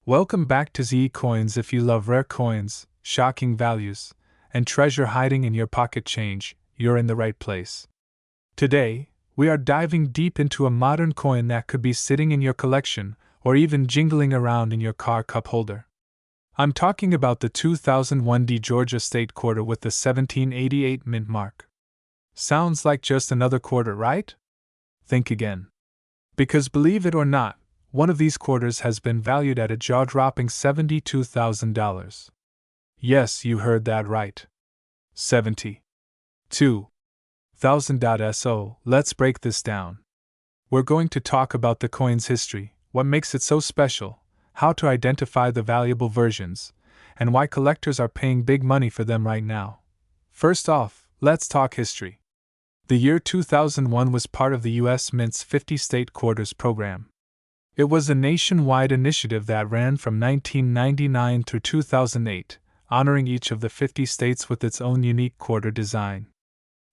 Welcome back to ZE Coins. If you love rare coins, shocking values, and treasure hiding in your pocket change, you're in the right place. Today, we are diving deep into a modern coin that could be sitting in your collection or even jingling around in your car cup holder. I'm talking about the 2001 Georgia State Quarter with the 1788 mint mark. Sounds like just another quarter, right? Think again. Because believe it or not, one of these quarters has been valued at a jaw-dropping $72,000. Yes, you heard that right. $72,000. So, let's break this down. We're going to talk about the coin's history, what makes it so special, how to identify the valuable versions, and why collectors are paying big money for them right now. First off, let's talk history. The year 2001 was part of the U.S. Mint's 50 State Quarters program. It was a nationwide initiative that ran from 1999 through 2008, honoring each of the 50 states with its own unique quarter design.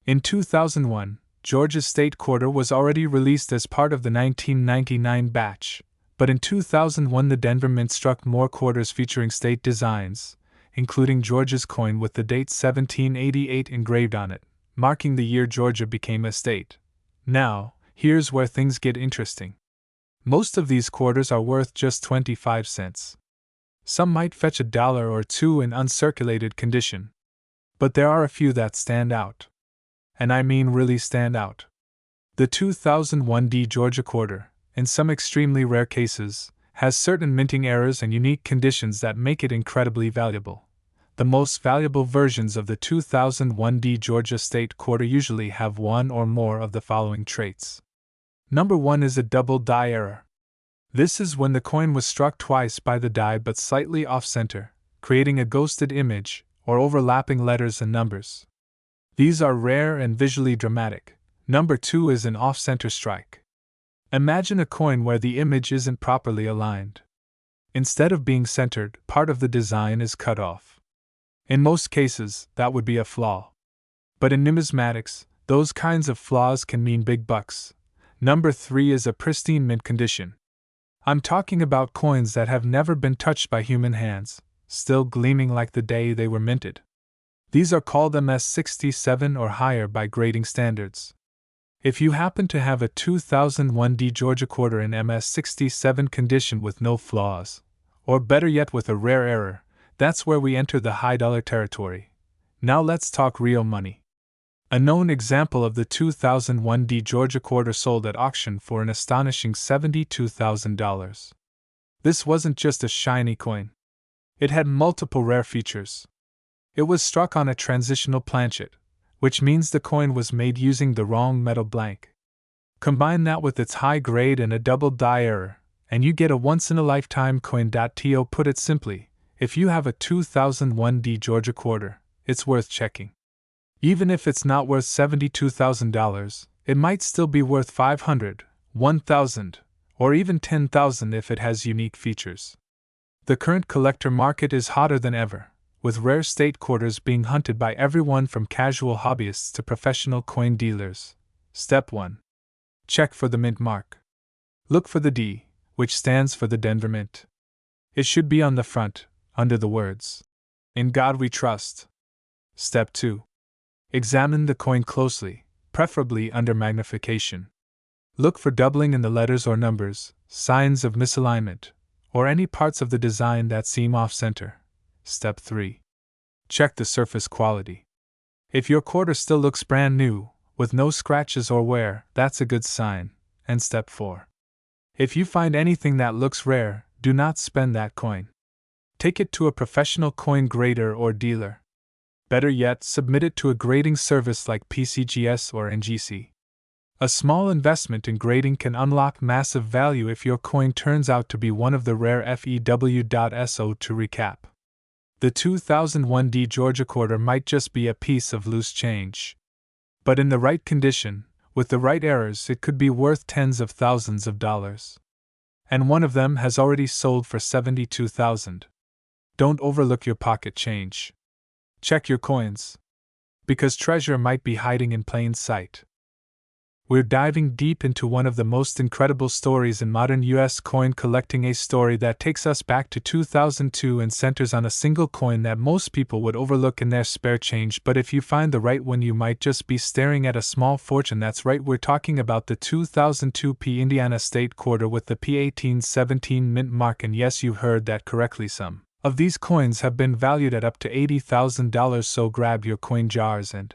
In 2001, Georgia's State Quarter was already released as part of the 1999 batch, but in 2001 the Denver Mint struck more quarters featuring state designs, including Georgia's coin with the date 1788 engraved on it, marking the year Georgia became a state. Now, here's where things get interesting. Most of these quarters are worth just 25 cents. Some might fetch $1 or $2 in uncirculated condition. But there are a few that stand out. And I mean really stand out. The 2001 Georgia Quarter, in some extremely rare cases, has certain minting errors and unique conditions that make it incredibly valuable. The most valuable versions of the 2001 Georgia State Quarter usually have one or more of the following traits. Number 1 is a double die error. This is when the coin was struck twice by the die but slightly off-center, creating a ghosted image or overlapping letters and numbers. These are rare and visually dramatic. Number 2 is an off-center strike. Imagine a coin where the image isn't properly aligned. Instead of being centered, part of the design is cut off. In most cases, that would be a flaw. But in numismatics, those kinds of flaws can mean big bucks. Number 3 is a pristine mint condition. I'm talking about coins that have never been touched by human hands, still gleaming like the day they were minted. These are called MS67 or higher by grading standards. If you happen to have a 2001 Georgia Quarter in MS67 condition with no flaws, or better yet with a rare error, that's where we enter the high dollar territory. Now let's talk real money. A known example of the 2001 Georgia Quarter sold at auction for an astonishing $72,000. This wasn't just a shiny coin. It had multiple rare features. It was struck on a transitional planchet, which means the coin was made using the wrong metal blank. Combine that with its high grade and a double die error, and you get a once-in-a-lifetime coin. To put it simply, if you have a 2001 Georgia Quarter, it's worth checking. Even if it's not worth $72,000, it might still be worth $500, $1,000, or even $10,000 if it has unique features. The current collector market is hotter than ever, with rare state quarters being hunted by everyone from casual hobbyists to professional coin dealers. Step 1. Check for the mint mark. Look for the D, which stands for the Denver Mint. It should be on the front, under the words, "In God We Trust." Step 2. Examine the coin closely, preferably under magnification. Look for doubling in the letters or numbers, signs of misalignment, or any parts of the design that seem off-center. Step 3. Check the surface quality. If your quarter still looks brand new, with no scratches or wear, that's a good sign. And Step 4. If you find anything that looks rare, do not spend that coin. Take it to a professional coin grader or dealer. Better yet, submit it to a grading service like PCGS or NGC. A small investment in grading can unlock massive value if your coin turns out to be one of the rare FEW.SO. To recap, the 2001 Georgia Quarter might just be a piece of loose change. But in the right condition, with the right errors, it could be worth tens of thousands of dollars. And one of them has already sold for $72,000. Don't overlook your pocket change. Check your coins, because treasure might be hiding in plain sight. We're diving deep into one of the most incredible stories in modern US coin collecting, a story that takes us back to 2002 and centers on a single coin that most people would overlook in their spare change, but if you find the right one you might just be staring at a small fortune. That's right, we're talking about the 2002 P Indiana State Quarter with the P1817 mint mark, and yes, you heard that correctly, some of these coins have been valued at up to $80,000, so grab your coin jars and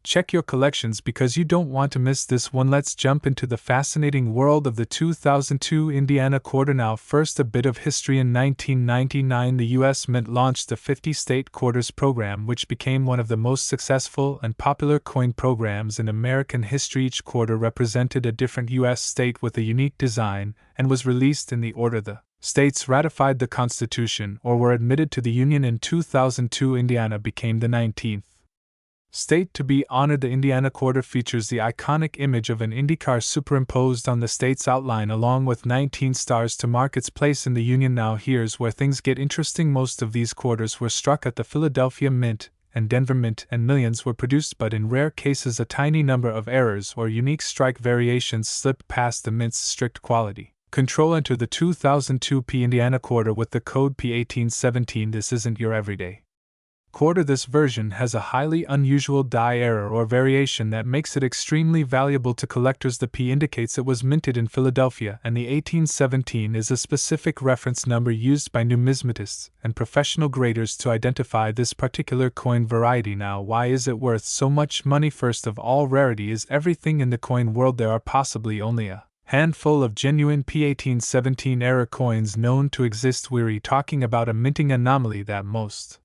check your collections because you don't want to miss this one. Let's jump into the fascinating world of the 2002 Indiana quarter now. First, a bit of history. In 1999, the U.S. Mint launched the 50 State Quarters program, which became one of the most successful and popular coin programs in American history. Each quarter represented a different U.S. state with a unique design and was released in the order the states ratified the Constitution or were admitted to the Union. In 2002, Indiana became the 19th state to be honored. The Indiana quarter features the iconic image of an IndyCar superimposed on the state's outline along with 19 stars to mark its place in the Union. Now here's where things get interesting. Most of these quarters were struck at the Philadelphia Mint and Denver Mint, and millions were produced, but in rare cases a tiny number of errors or unique strike variations slipped past the Mint's strict quality control. Enter the 2002 P Indiana quarter with the code P1817. This isn't your everyday quarter. This version has a highly unusual die error or variation that makes it extremely valuable to collectors. The P indicates it was minted in Philadelphia, and the 1817 is a specific reference number used by numismatists and professional graders to identify this particular coin variety. Now, why is it worth so much money? First of all, rarity is everything in the coin world. There are possibly only a handful of genuine P1817 error coins known to exist. We're talking about a minting anomaly that most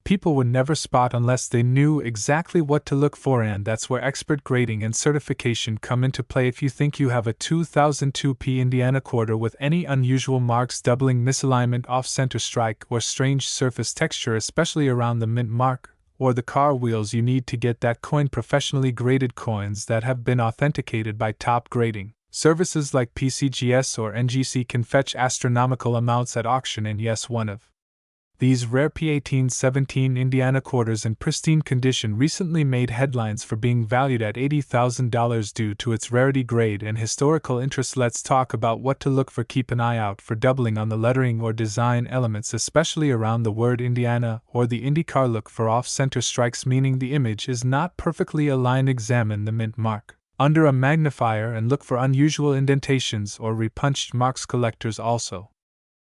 people would never spot unless they knew exactly what to look for, and that's where expert grading and certification come into play. If you think you have a 2002 P Indiana quarter with any unusual marks, doubling, misalignment, off-center strike, or strange surface texture, especially around the mint mark or the car wheels, you need to get that coin. Professionally graded coins that have been authenticated by top grading services like PCGS or NGC can fetch astronomical amounts at auction, and yes, one of these rare P1817 Indiana quarters in pristine condition recently made headlines for being valued at $80,000 due to its rarity, grade, and historical interest. Let's talk about what to look for. Keep an eye out for doubling on the lettering or design elements, especially around the word Indiana or the IndyCar. Look for off-center strikes, meaning the image is not perfectly aligned. Examine the mint mark under a magnifier and look for unusual indentations or repunched marks. Collectors also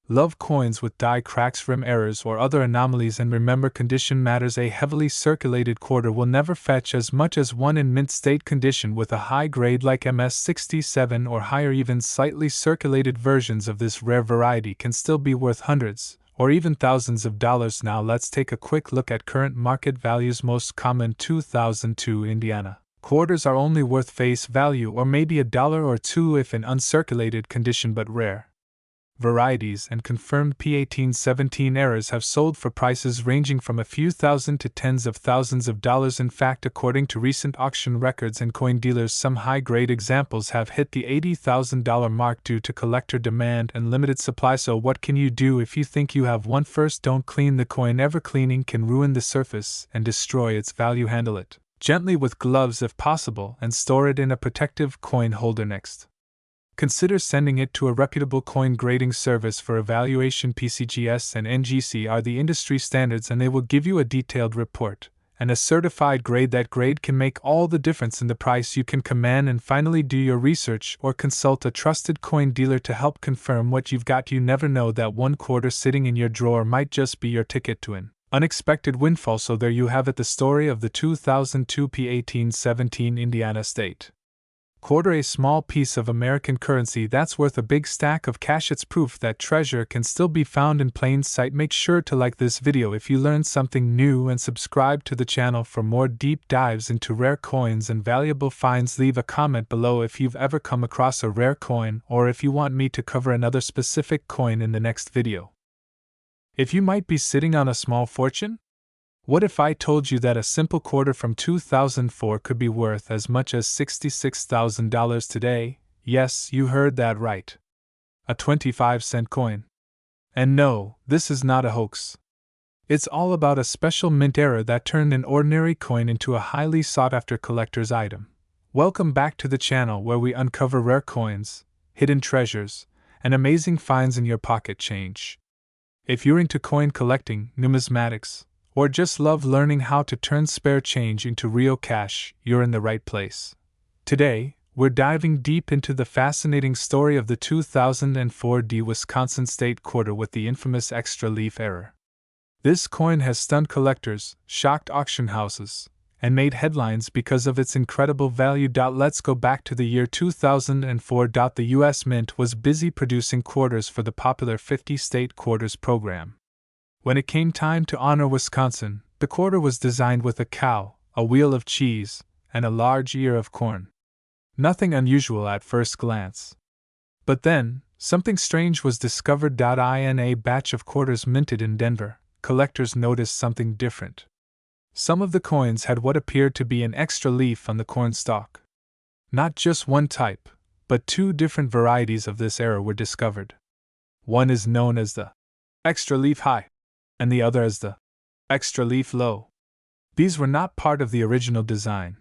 love coins with die cracks, rim errors, or other anomalies, and remember, condition matters. A heavily circulated quarter will never fetch as much as one in mint state condition with a high grade like MS67 or higher. Even slightly circulated versions of this rare variety can still be worth hundreds or even thousands of dollars. Now let's take a quick look at current market values. Most common 2002 Indiana quarters are only worth face value or maybe $1 or $2 if in uncirculated condition, but rare varieties and confirmed P1817 errors have sold for prices ranging from a few thousand to tens of thousands of dollars. In fact, according to recent auction records and coin dealers, some high-grade examples have hit the $80,000 mark due to collector demand and limited supply. So what can you do if you think you have one? First, don't clean the coin. Ever cleaning can ruin the surface and destroy its value. Handle it gently with gloves if possible and store it in a protective coin holder. Next, consider sending it to a reputable coin grading service for evaluation. PCGS and NGC are the industry standards, and they will give you a detailed report and a certified grade. That grade can make all the difference in the price you can command. And finally, do your research or consult a trusted coin dealer to help confirm what you've got. You never know, that one quarter sitting in your drawer might just be your ticket to an unexpected windfall. So there you have it, the story of the 2002 P1817 Indiana State Quarter, a small piece of American currency that's worth a big stack of cash. It's proof that treasure can still be found in plain sight. Make sure to like this video if you learned something new and subscribe to the channel for more deep dives into rare coins and valuable finds. Leave a comment below if you've ever come across a rare coin or if you want me to cover another specific coin in the next video. If you might be sitting on a small fortune, what if I told you that a simple quarter from 2004 could be worth as much as $66,000 today? Yes, you heard that right. A 25-cent coin. And no, this is not a hoax. It's all about a special mint error that turned an ordinary coin into a highly sought-after collector's item. Welcome back to the channel where we uncover rare coins, hidden treasures, and amazing finds in your pocket change. If you're into coin collecting, numismatics, or just love learning how to turn spare change into real cash, you're in the right place. Today, we're diving deep into the fascinating story of the 2004 Wisconsin State Quarter with the infamous extra leaf error. This coin has stunned collectors, shocked auction houses, and made headlines because of its incredible value. Let's go back to the year 2004. The U.S. Mint was busy producing quarters for the popular 50-state quarters program. When it came time to honor Wisconsin, the quarter was designed with a cow, a wheel of cheese, and a large ear of corn. Nothing unusual at first glance. But then, something strange was discovered. In a batch of quarters minted in Denver, collectors noticed something different. Some of the coins had what appeared to be an extra leaf on the corn stalk. Not just one type, but two different varieties of this error were discovered. One is known as the extra leaf high, and the other as the extra leaf low. These were not part of the original design.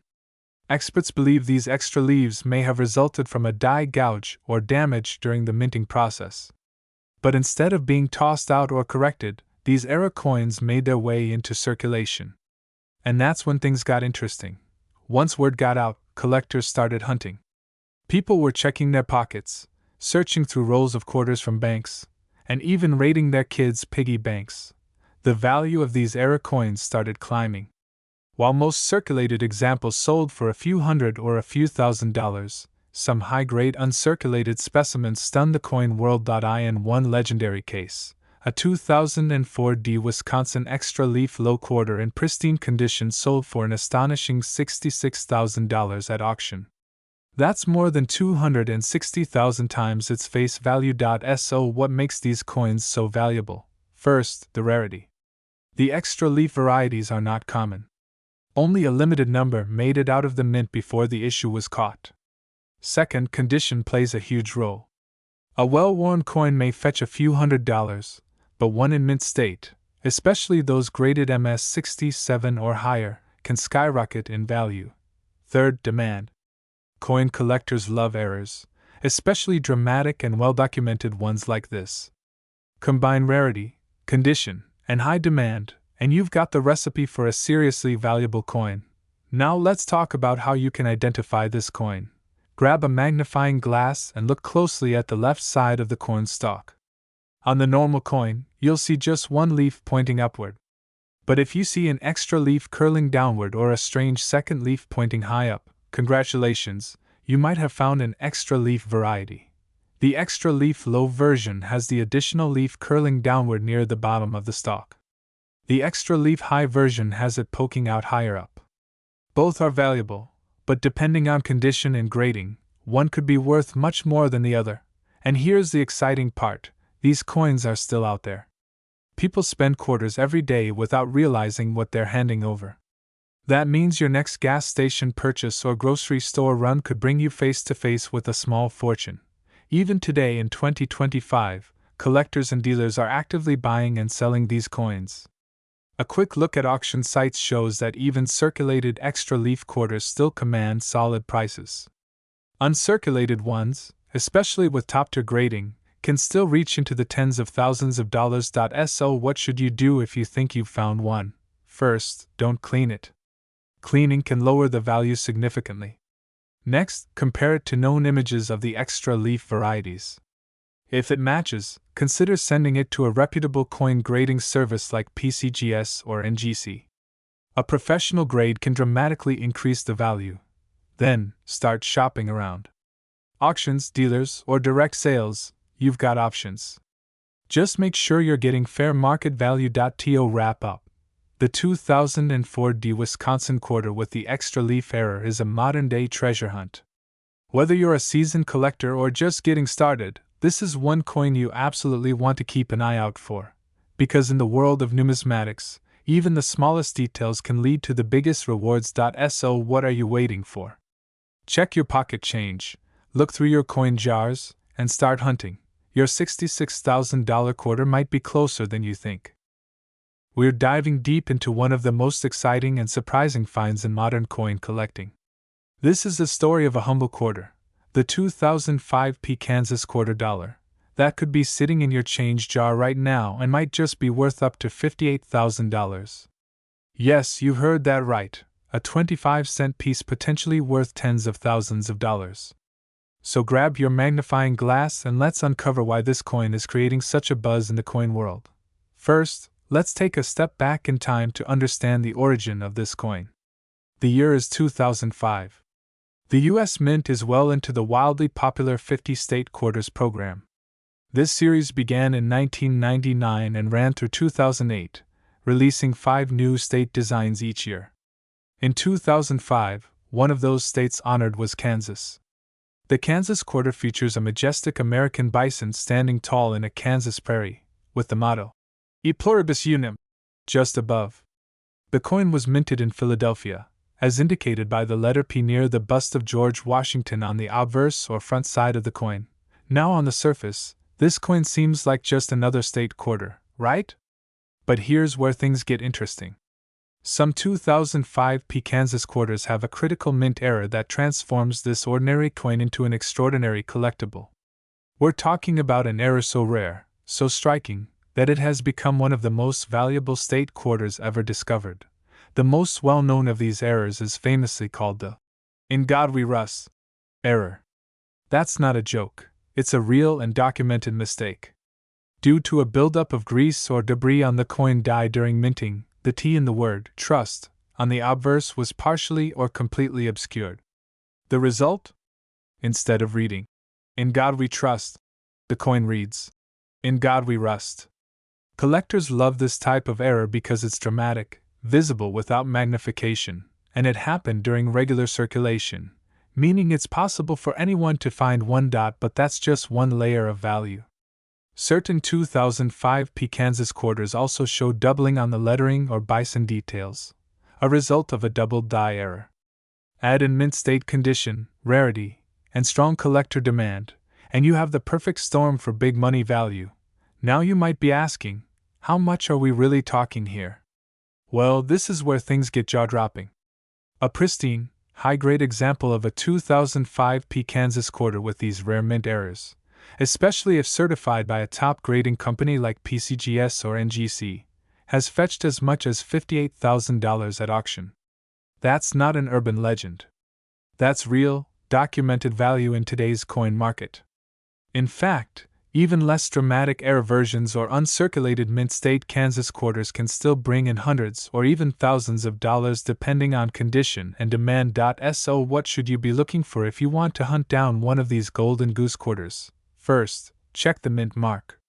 Experts believe these extra leaves may have resulted from a die gouge or damage during the minting process. But instead of being tossed out or corrected, these error coins made their way into circulation. And that's when things got interesting. Once word got out, collectors started hunting. People were checking their pockets, searching through rolls of quarters from banks, and even raiding their kids' piggy banks. The value of these error coins started climbing. While most circulated examples sold for a few hundred or a few $1,000s, some high-grade uncirculated specimens stunned the coin world. In one legendary case, a 2004 Wisconsin extra leaf low quarter in pristine condition sold for an astonishing $66,000 at auction. That's more than 260,000 times its face value. So what makes these coins so valuable? First, the rarity. The extra leaf varieties are not common. Only a limited number made it out of the mint before the issue was caught. Second, condition plays a huge role. A well-worn coin may fetch a few $100s, but one in mint state, especially those graded MS67 or higher, can skyrocket in value. Third, demand. Coin collectors love errors, especially dramatic and well-documented ones like this. Combine rarity, condition, and high demand, and you've got the recipe for a seriously valuable coin. Now let's talk about how you can identify this coin. Grab a magnifying glass and look closely at the left side of the coin stalk. On the normal coin, you'll see just one leaf pointing upward. But if you see an extra leaf curling downward or a strange second leaf pointing high up, congratulations, you might have found an extra leaf variety. The extra leaf low version has the additional leaf curling downward near the bottom of the stalk. The extra leaf high version has it poking out higher up. Both are valuable, but depending on condition and grading, one could be worth much more than the other. And here's the exciting part. These coins are still out there. People spend quarters every day without realizing what they're handing over. That means your next gas station purchase or grocery store run could bring you face to face with a small fortune. Even today in 2025, collectors and dealers are actively buying and selling these coins. A quick look at auction sites shows that even circulated extra leaf quarters still command solid prices. Uncirculated ones, especially with top-tier grading, can still reach into the tens of thousands of dollars. So what should you do if you think you've found one? First, don't clean it. Cleaning can lower the value significantly. Next, compare it to known images of the extra leaf varieties. If it matches, consider sending it to a reputable coin grading service like PCGS or NGC. A professional grade can dramatically increase the value. Then, start shopping around. Auctions, dealers, or direct sales, you've got options. Just make sure you're getting fair market value. To wrap up, the 2004 Wisconsin quarter with the extra leaf error is a modern-day treasure hunt. Whether you're a seasoned collector or just getting started, this is one coin you absolutely want to keep an eye out for. Because in the world of numismatics, even the smallest details can lead to the biggest rewards. So what are you waiting for? Check your pocket change, look through your coin jars, and start hunting. Your $66,000 quarter might be closer than you think. We're diving deep into one of the most exciting and surprising finds in modern coin collecting. This is the story of a humble quarter, the 2005 Kansas quarter dollar, that could be sitting in your change jar right now and might just be worth up to $58,000. Yes, you heard that right, a 25-cent piece potentially worth tens of thousands of dollars. So grab your magnifying glass and let's uncover why this coin is creating such a buzz in the coin world. First, let's take a step back in time to understand the origin of this coin. The year is 2005. The U.S. Mint is well into the wildly popular 50-state quarters program. This series began in 1999 and ran through 2008, releasing 5 new state designs each year. In 2005, one of those states honored was Kansas. The Kansas quarter features a majestic American bison standing tall in a Kansas prairie, with the motto, E pluribus unum, just above. The coin was minted in Philadelphia, as indicated by the letter P near the bust of George Washington on the obverse or front side of the coin. Now on the surface, this coin seems like just another state quarter, right? But here's where things get interesting. Some 2005 Kansas quarters have a critical mint error that transforms this ordinary coin into an extraordinary collectible. We're talking about an error so rare, so striking, that it has become one of the most valuable state quarters ever discovered. The most well-known of these errors is famously called the "In God We Rust" error. That's not a joke, it's a real and documented mistake. Due to a buildup of grease or debris on the coin die during minting, the T in the word trust on the obverse was partially or completely obscured. The result? Instead of reading, "In God We Trust," the coin reads, "In God We Rust." Collectors love this type of error because it's dramatic, visible without magnification, and it happened during regular circulation, meaning it's possible for anyone to find one dot, but that's just one layer of value. Certain 2005 Kansas quarters also show doubling on the lettering or bison details, a result of a doubled die error. Add in mint state condition, rarity, and strong collector demand, and you have the perfect storm for big money value. Now you might be asking, how much are we really talking here? Well, this is where things get jaw-dropping. A pristine, high-grade example of a 2005 Kansas quarter with these rare mint errors, especially if certified by a top grading company like PCGS or NGC, has fetched as much as $58,000 at auction. That's not an urban legend. That's real, documented value in today's coin market. In fact, even less dramatic error versions or uncirculated mint state Kansas quarters can still bring in hundreds or even thousands of dollars depending on condition and demand. So what should you be looking for if you want to hunt down one of these golden goose quarters? First, check the mint mark.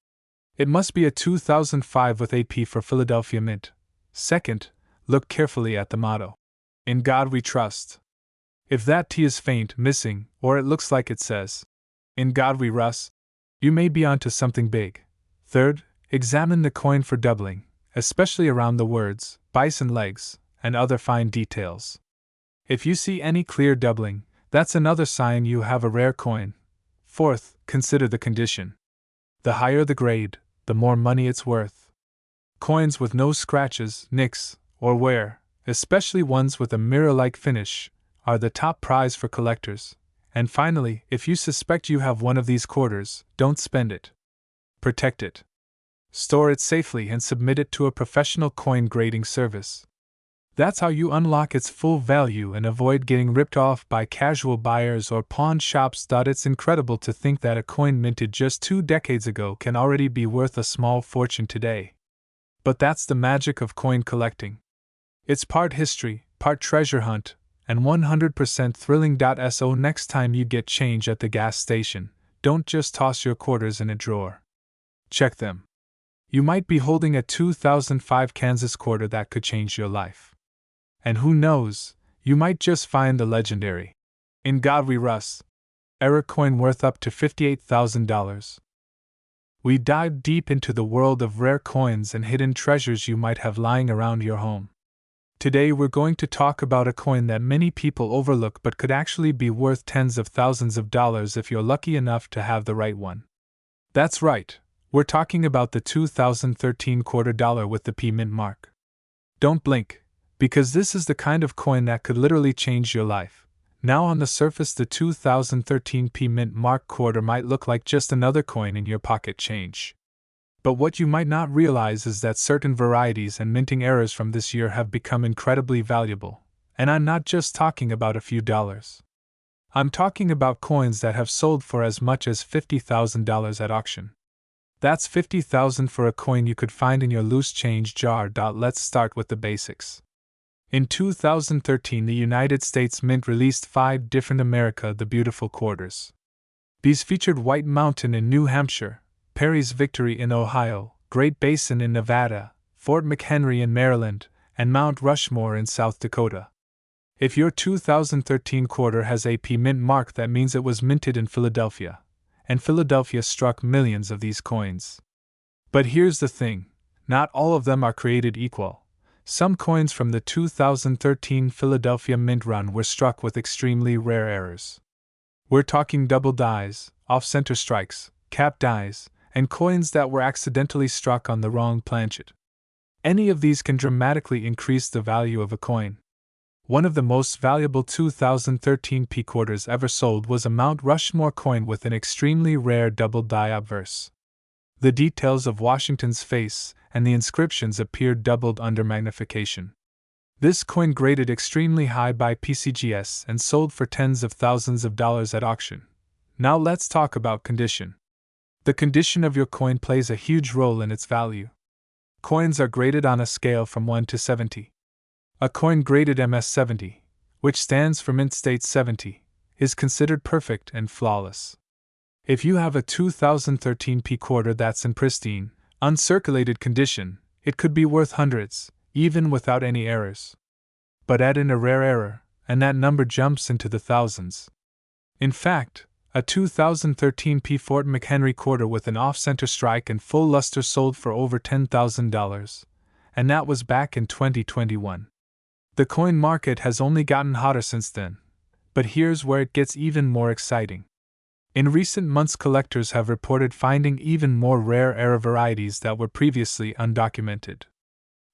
It must be a 2005 with AP for Philadelphia Mint. Second, look carefully at the motto, "In God We Trust." If that T is faint, missing, or it looks like it says, "In God We Rust," you may be onto something big. Third, examine the coin for doubling, especially around the words, bison legs, and other fine details. If you see any clear doubling, that's another sign you have a rare coin. Fourth, consider the condition. The higher the grade, the more money it's worth. Coins with no scratches, nicks, or wear, especially ones with a mirror-like finish, are the top prize for collectors. And finally, if you suspect you have one of these quarters, don't spend it. Protect it. Store it safely and submit it to a professional coin grading service. That's how you unlock its full value and avoid getting ripped off by casual buyers or pawn shops. It's incredible to think that a coin minted just 2 decades ago can already be worth a small fortune today. But that's the magic of coin collecting. It's part history, part treasure hunt, and 100% thrilling. So next time you get change at the gas station, don't just toss your quarters in a drawer. Check them. You might be holding a 2005 Kansas quarter that could change your life. And who knows, you might just find the legendary "In God We Rust" error coin worth up to $58,000. We dive deep into the world of rare coins and hidden treasures you might have lying around your home. Today we're going to talk about a coin that many people overlook but could actually be worth tens of thousands of dollars if you're lucky enough to have the right one. That's right, we're talking about the 2013 quarter dollar with the P mint mark. Don't blink, because this is the kind of coin that could literally change your life. Now on the surface, the 2013 P Mint Mark quarter might look like just another coin in your pocket change. But what you might not realize is that certain varieties and minting errors from this year have become incredibly valuable, and I'm not just talking about a few dollars. I'm talking about coins that have sold for as much as $50,000 at auction. That's $50,000 for a coin you could find in your loose change jar. Let's start with the basics. In 2013, the United States Mint released 5 different America the Beautiful quarters. These featured White Mountain in New Hampshire, Perry's Victory in Ohio, Great Basin in Nevada, Fort McHenry in Maryland, and Mount Rushmore in South Dakota. If your 2013 quarter has a P Mint mark, that means it was minted in Philadelphia, and Philadelphia struck millions of these coins. But here's the thing, not all of them are created equal. Some coins from the 2013 Philadelphia Mint run were struck with extremely rare errors. We're talking double dies, off-center strikes, cap dies, and coins that were accidentally struck on the wrong planchet. Any of these can dramatically increase the value of a coin. One of the most valuable 2013 P quarters ever sold was a Mount Rushmore coin with an extremely rare double die obverse. The details of Washington's face and the inscriptions appeared doubled under magnification. This coin graded extremely high by PCGS and sold for tens of thousands of dollars at auction. Now let's talk about condition. The condition of your coin plays a huge role in its value. Coins are graded on a scale from 1 to 70. A coin graded MS-70, which stands for Mint State 70, is considered perfect and flawless. If you have a 2013 P quarter that's in pristine, uncirculated condition, it could be worth hundreds, even without any errors. But add in a rare error, and that number jumps into the thousands. In fact, a 2013 P Fort McHenry quarter with an off-center strike and full luster sold for over $10,000, and that was back in 2021. The coin market has only gotten hotter since then, but here's where it gets even more exciting. In recent months, collectors have reported finding even more rare error varieties that were previously undocumented.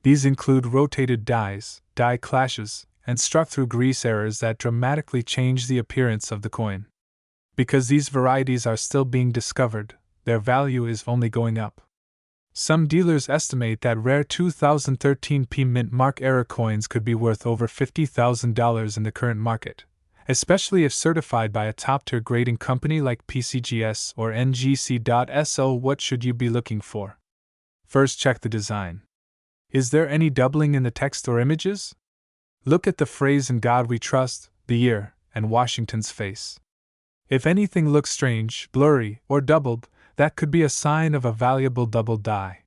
These include rotated dies, die clashes, and struck-through grease errors that dramatically change the appearance of the coin. Because these varieties are still being discovered, their value is only going up. Some dealers estimate that rare 2013 P Mint Mark error coins could be worth over $50,000 in the current market, especially if certified by a top-tier grading company like PCGS or NGC.SO. What should you be looking for? First, check the design. Is there any doubling in the text or images? Look at the phrase "In God We Trust," the year, and Washington's face. If anything looks strange, blurry, or doubled, that could be a sign of a valuable double die.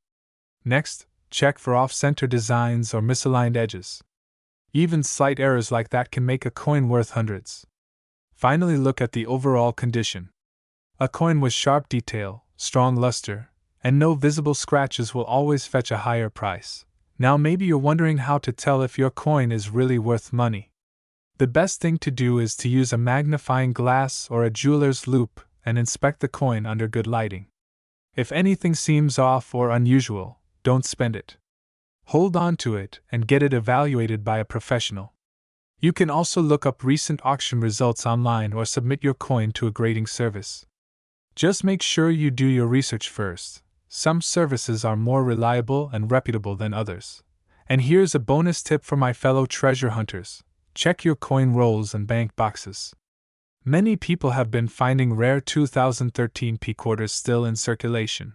Next, check for off-center designs or misaligned edges. Even slight errors like that can make a coin worth hundreds. Finally, look at the overall condition. A coin with sharp detail, strong luster, and no visible scratches will always fetch a higher price. Now maybe you're wondering how to tell if your coin is really worth money. The best thing to do is to use a magnifying glass or a jeweler's loupe and inspect the coin under good lighting. If anything seems off or unusual, don't spend it. Hold on to it and get it evaluated by a professional. You can also look up recent auction results online or submit your coin to a grading service. Just make sure you do your research first. Some services are more reliable and reputable than others. And here's a bonus tip for my fellow treasure hunters. Check your coin rolls and bank boxes. Many people have been finding rare 2013 P quarters still in circulation.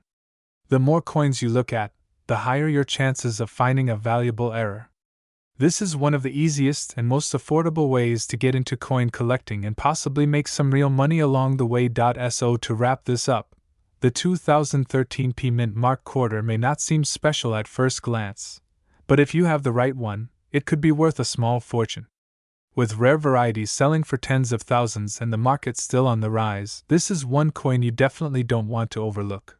The more coins you look at, the higher your chances of finding a valuable error. This is one of the easiest and most affordable ways to get into coin collecting and possibly make some real money along the way. So to wrap this up, the 2013 P Mint Mark quarter may not seem special at first glance, but if you have the right one, it could be worth a small fortune. With rare varieties selling for tens of thousands and the market still on the rise, this is one coin you definitely don't want to overlook.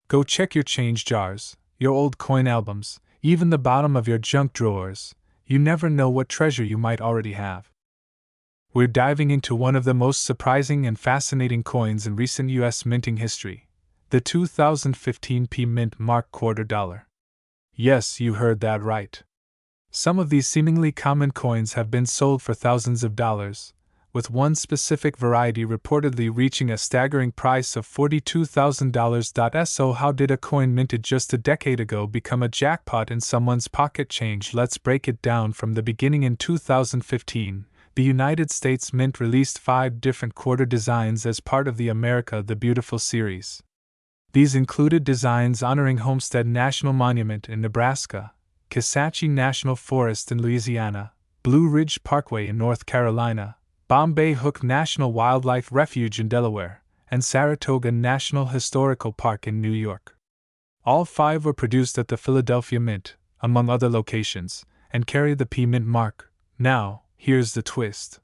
Go check your change jars, your old coin albums, even the bottom of your junk drawers. You never know what treasure you might already have. We're diving into one of the most surprising and fascinating coins in recent U.S. minting history, the 2015 P Mint Mark quarter dollar. Yes, you heard that right. Some of these seemingly common coins have been sold for thousands of dollars, with one specific variety reportedly reaching a staggering price of $42,000. So, how did a coin minted just a decade ago become a jackpot in someone's pocket change? Let's break it down from the beginning. In 2015, the United States Mint released 5 different quarter designs as part of the America the Beautiful series. These included designs honoring Homestead National Monument in Nebraska, Kisatchie National Forest in Louisiana, Blue Ridge Parkway in North Carolina, Bombay Hook National Wildlife Refuge in Delaware, and Saratoga National Historical Park in New York. All 5 were produced at the Philadelphia Mint, among other locations, and carry the P Mint mark. Now, here's the twist.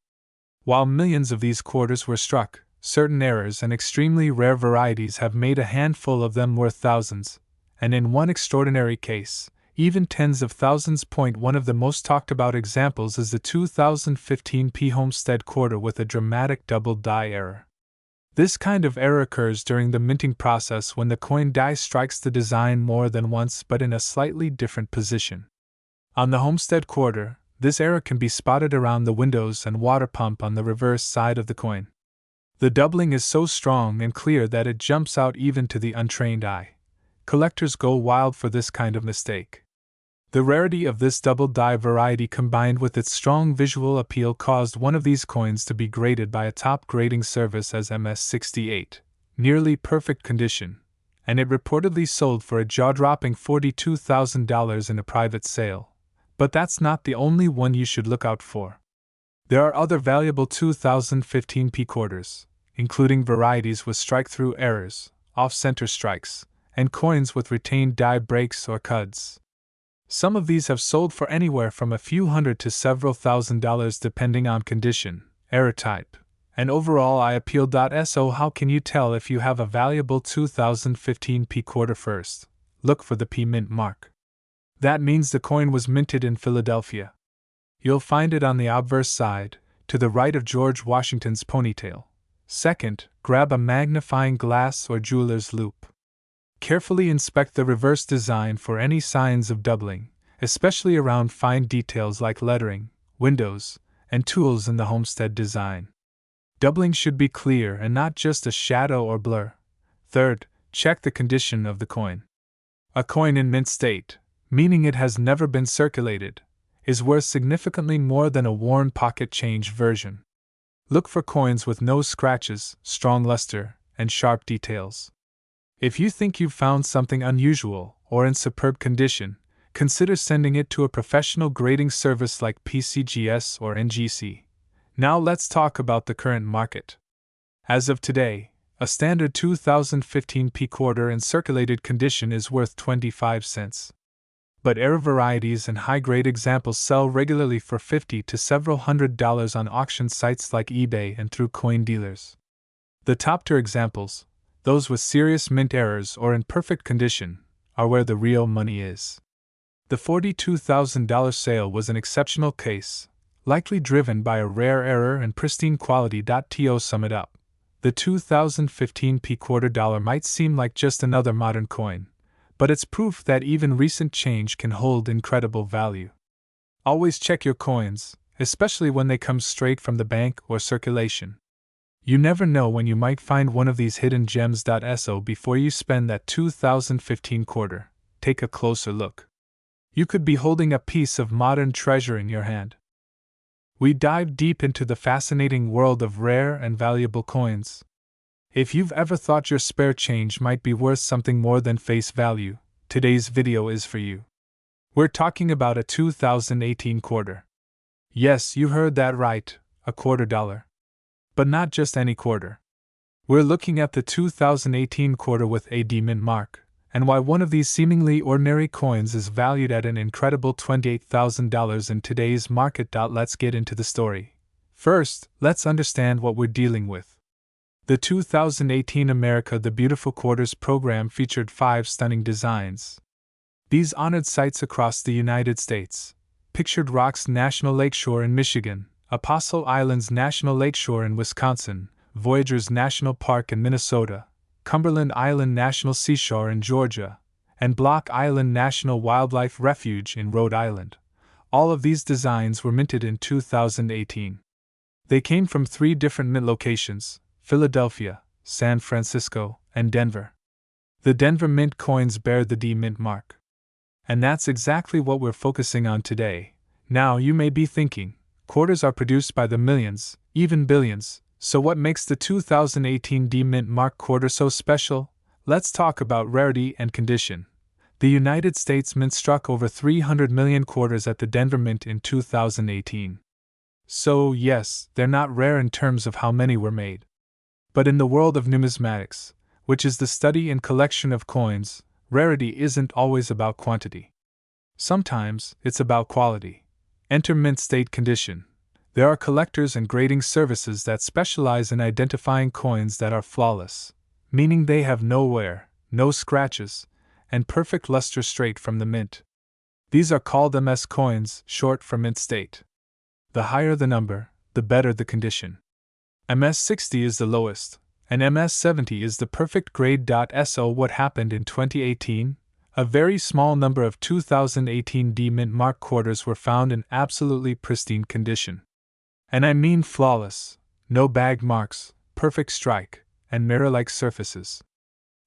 While millions of these quarters were struck, certain errors and extremely rare varieties have made a handful of them worth thousands, and in one extraordinary case, even tens of thousands. One of the most talked about examples is the 2015 P Homestead quarter with a dramatic double die error. This kind of error occurs during the minting process when the coin die strikes the design more than once but in a slightly different position. On the Homestead quarter, this error can be spotted around the windows and water pump on the reverse side of the coin. The doubling is so strong and clear that it jumps out even to the untrained eye. Collectors go wild for this kind of mistake. The rarity of this double die variety combined with its strong visual appeal caused one of these coins to be graded by a top grading service as MS68, nearly perfect condition, and it reportedly sold for a jaw-dropping $42,000 in a private sale. But that's not the only one you should look out for. There are other valuable 2015 P quarters, including varieties with strike-through errors, off-center strikes, and coins with retained die breaks or cuds. Some of these have sold for anywhere from a few hundred to several $1,000s depending on condition, error type, and overall eye appeal. So how can you tell if you have a valuable 2015 P quarter? First, look for the P Mint mark. That means the coin was minted in Philadelphia. You'll find it on the obverse side, to the right of George Washington's ponytail. Second, grab a magnifying glass or jeweler's loupe. Carefully inspect the reverse design for any signs of doubling, especially around fine details like lettering, windows, and tools in the Homestead design. Doubling should be clear and not just a shadow or blur. Third, check the condition of the coin. A coin in mint state, meaning it has never been circulated, is worth significantly more than a worn pocket change version. Look for coins with no scratches, strong luster, and sharp details. If you think you've found something unusual or in superb condition, consider sending it to a professional grading service like PCGS or NGC. Now let's talk about the current market. As of today, a standard 2015 P quarter in circulated condition is worth 25 cents. But error varieties and high-grade examples sell regularly for $50 to several $100s on auction sites like eBay and through coin dealers. The top-tier examples, those with serious mint errors or in perfect condition, are where the real money is. The $42,000 sale was an exceptional case, likely driven by a rare error and pristine quality. To sum it up, the 2015 P quarter dollar might seem like just another modern coin, but it's proof that even recent change can hold incredible value. Always check your coins, especially when they come straight from the bank or circulation. You never know when you might find one of these hidden gems. So before you spend that 2015 quarter, take a closer look. You could be holding a piece of modern treasure in your hand. We dive deep into the fascinating world of rare and valuable coins. If you've ever thought your spare change might be worth something more than face value, today's video is for you. We're talking about a 2018 quarter. Yes, you heard that right, a quarter dollar. But not just any quarter. We're looking at the 2018 quarter with a D Mint mark, and why one of these seemingly ordinary coins is valued at an incredible $28,000 in today's market. Let's get into the story. First, let's understand what we're dealing with. The 2018 America the Beautiful Quarters program featured 5 stunning designs. These honored sites across the United States: Pictured Rocks National Lakeshore in Michigan, Apostle Islands National Lakeshore in Wisconsin, Voyageurs National Park in Minnesota, Cumberland Island National Seashore in Georgia, and Block Island National Wildlife Refuge in Rhode Island. All of these designs were minted in 2018. They came from 3 different mint locations: Philadelphia, San Francisco, and Denver. The Denver Mint coins bear the D Mint mark. And that's exactly what we're focusing on today. Now you may be thinking, quarters are produced by the millions, even billions, so what makes the 2018 D Mint mark quarter so special? Let's talk about rarity and condition. The United States Mint struck over 300 million quarters at the Denver Mint in 2018. So, yes, they're not rare in terms of how many were made. But in the world of numismatics, which is the study and collection of coins, rarity isn't always about quantity. Sometimes it's about quality. Enter mint state condition. There are collectors and grading services that specialize in identifying coins that are flawless, meaning they have no wear, no scratches, and perfect luster straight from the mint. These are called MS coins, short for mint state. The higher the number, the better the condition. MS60 is the lowest, and MS70 is the perfect grade. So what happened in 2018? A very small number of 2018 D Mint mark quarters were found in absolutely pristine condition. And I mean flawless, no bag marks, perfect strike, and mirror-like surfaces.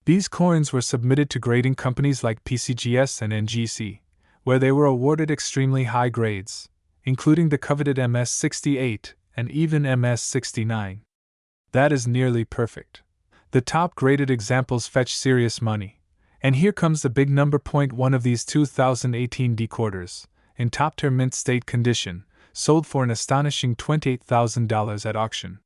These coins were submitted to grading companies like PCGS and NGC, where they were awarded extremely high grades, including the coveted MS68 and even MS69. That is nearly perfect. The top graded examples fetch serious money. And here comes the big number. One of these 2018 D quarters, in top tier mint state condition, sold for an astonishing $28,000 at auction.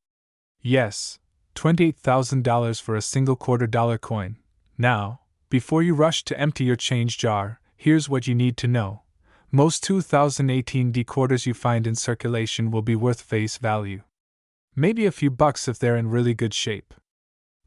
Yes, $28,000 for a single $quarter coin. Now, before you rush to empty your change jar, here's what you need to know. Most 2018 D quarters you find in circulation will be worth face value. Maybe a few bucks if they're in really good shape.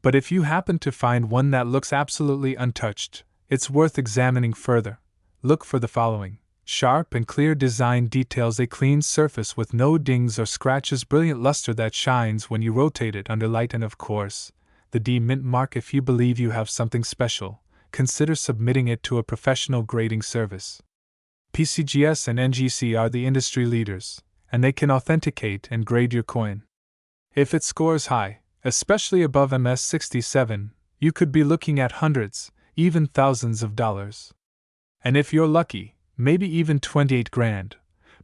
But if you happen to find one that looks absolutely untouched, it's worth examining further. Look for the following: sharp and clear design details, a clean surface with no dings or scratches, brilliant luster that shines when you rotate it under light, and of course, the D Mint mark. If you believe you have something special, consider submitting it to a professional grading service. PCGS and NGC are the industry leaders, and they can authenticate and grade your coin. If it scores high, especially above MS67, you could be looking at hundreds, even thousands of dollars. And if you're lucky, maybe even 28 grand.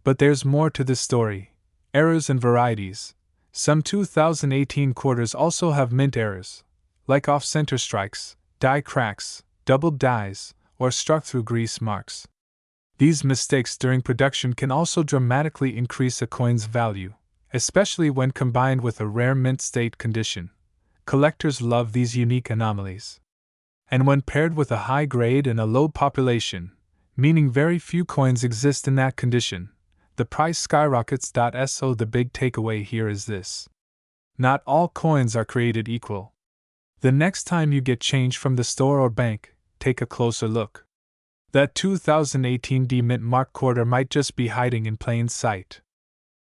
But there's more to this story. Errors and varieties. Some 2018 quarters also have mint errors, like off-center strikes, die cracks, doubled dies, or struck through grease marks. These mistakes during production can also dramatically increase a coin's value, especially when combined with a rare mint state condition. Collectors love these unique anomalies. And when paired with a high grade and a low population, meaning very few coins exist in that condition, the price skyrockets. So the big takeaway here is this: not all coins are created equal. The next time you get change from the store or bank, take a closer look. That 2018 D Mint mark quarter might just be hiding in plain sight.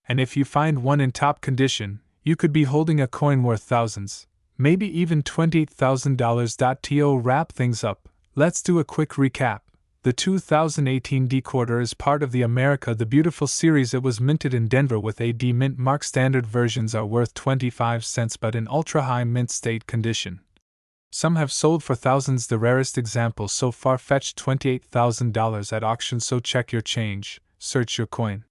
And if you find one in top condition, you could be holding a coin worth thousands, maybe even $28,000. To wrap things up, let's do a quick recap. The 2018 D quarter is part of the America the Beautiful series. It was minted in Denver with a D Mint mark. Standard versions are worth 25 cents but in ultra-high mint state condition. Some have sold for thousands. The rarest example so far fetched $28,000 at auction. So check your change, search your coin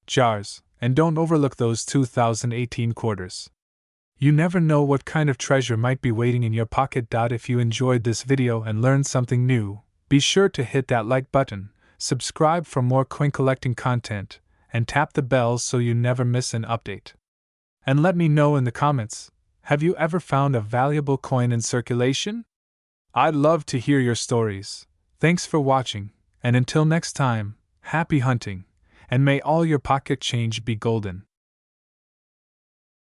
jars, and don't overlook those 2018 quarters. You never know what kind of treasure might be waiting in your pocket. If you enjoyed this video and learned something new, be sure to hit that like button, subscribe for more coin collecting content, and tap the bell so you never miss an update. And let me know in the comments, have you ever found a valuable coin in circulation? I'd love to hear your stories. Thanks for watching, and until next time, happy hunting, and may all your pocket change be golden.